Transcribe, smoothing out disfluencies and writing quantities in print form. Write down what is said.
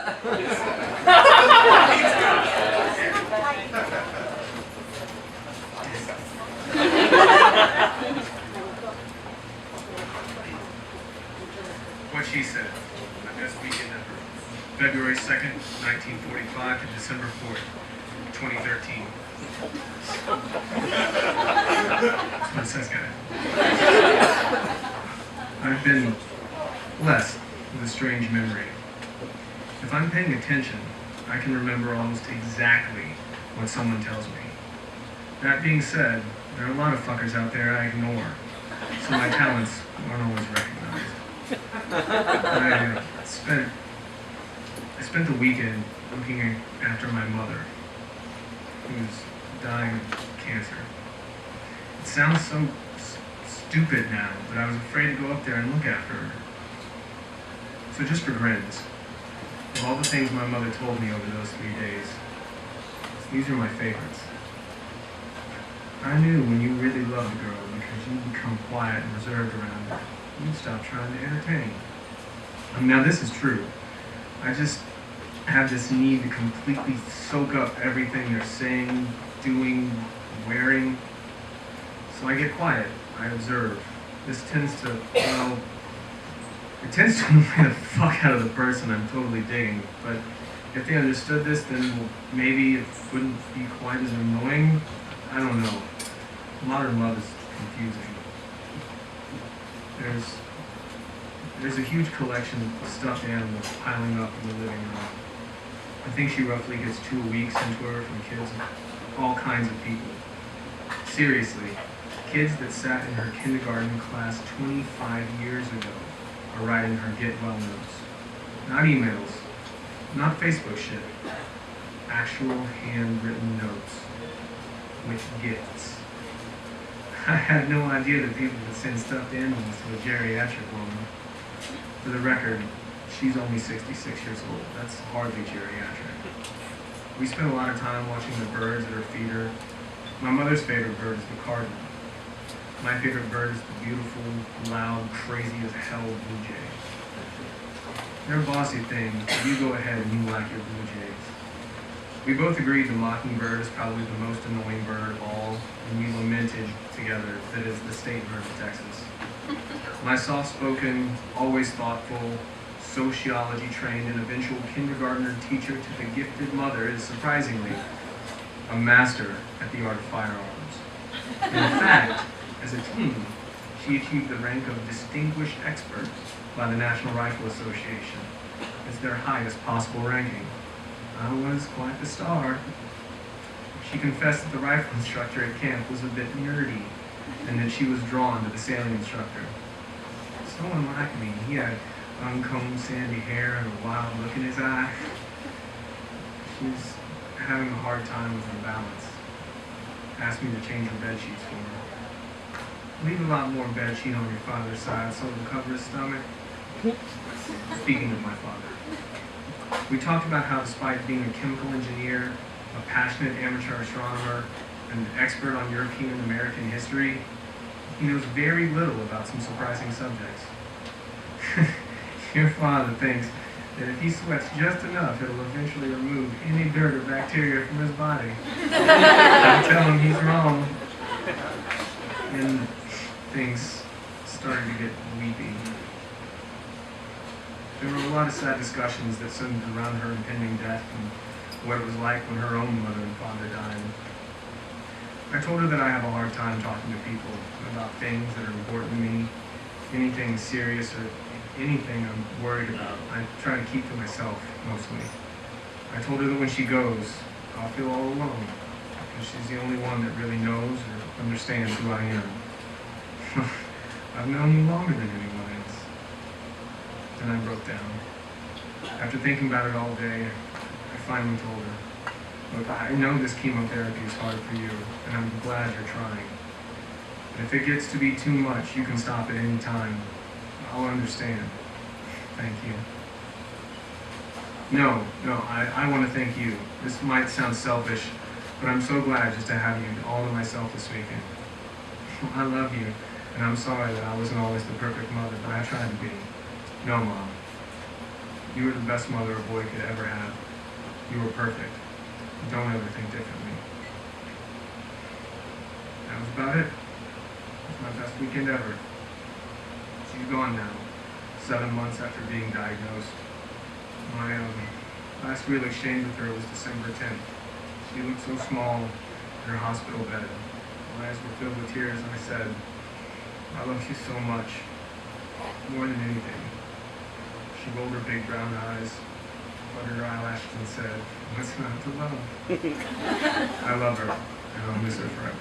What she said, I guess we can remember. February 2nd, 1945 to December 4th, 2013. That's what it says, guys. I've been blessed with a strange memory. If I'm paying attention, I can remember almost exactly what someone tells me. That being said, there are a lot of fuckers out there I ignore, so my talents aren't always recognized. I spent the weekend looking after my mother, who's dying of cancer. It sounds so stupid now, but I was afraid to go up there and look after her. So just for grins, of all the things my mother told me over those 3 days, these are my favorites. I knew when you really loved a girl because you become quiet and reserved around her, you'd stop trying to entertain. Now this is true. I just have this need to completely soak up everything they're saying, doing, wearing. So I get quiet. I observe. This tends to, well, it tends to annoy the fuck out of the person I'm totally digging. But if they understood this, then maybe it wouldn't be quite as annoying. I don't know. Modern love is confusing. There's a huge collection of stuffed animals piling up in the living room. I think she roughly gets 2 weeks into her from kids of all kinds of people. Seriously, kids that sat in her kindergarten class 25 years ago are writing her get well notes. Not emails, not Facebook shit. Actual handwritten notes with gifts. I had no idea that people would send stuffed animals to a geriatric woman. For the record, she's only 66 years old. That's hardly geriatric. We spent a lot of time watching the birds at her feeder. My mother's favorite bird is the cardinal. My favorite bird is the beautiful, loud, crazy as hell blue jay. They're bossy things, but you go ahead and you like your blue jays. We both agreed the mockingbird is probably the most annoying bird of all, and we lamented together that it's the state bird of Texas. My soft-spoken, always thoughtful, sociology-trained, and eventual kindergartner teacher to the gifted mother is surprisingly a master at the art of firearms. In fact, as a teen, she achieved the rank of distinguished expert by the National Rifle Association. It's their highest possible ranking. I was quite the star. She confessed that the rifle instructor at camp was a bit nerdy, and that she was drawn to the sailing instructor. Someone like me, he had uncombed sandy hair and a wild look in his eye. She was having a hard time with her balance. Asked me to change her bed sheets for her. Leave a lot more bed sheet on your father's side so it'll cover his stomach. Speaking of my father, we talked about how despite being a chemical engineer, a passionate amateur astronomer, and an expert on European and American history, he knows very little about some surprising subjects. Your father thinks that if he sweats just enough, it'll eventually remove any dirt or bacteria from his body. I tell him he's wrong. And things started to get weepy. There were a lot of sad discussions that centered around her impending death and what it was like when her own mother and father died. I told her that I have a hard time talking to people about things that are important to me, anything serious or anything I'm worried about. I try to keep to myself, mostly. I told her that when she goes, I'll feel all alone, because she's the only one that really knows or understands who I am. I've known you longer than anyone else. Then I broke down. After thinking about it all day, I finally told her, look, I know this chemotherapy is hard for you, and I'm glad you're trying. But if it gets to be too much, you can stop at any time. I'll understand. Thank you. No, I want to thank you. This might sound selfish, but I'm so glad just to have you all to myself this weekend. I love you, and I'm sorry that I wasn't always the perfect mother, but I tried to be. No, Mom. You were the best mother a boy could ever have. You were perfect. Don't ever think differently. That was about it. It was my best weekend ever. She's gone now, 7 months after being diagnosed. My last real exchange with her was December 10th. She looked so small in her hospital bed. My eyes were filled with tears, and I said, I love you so much, more than anything. She rolled her big brown eyes, fluttered her eyelashes, and said, what's not to love? I love her, and I'll miss her forever.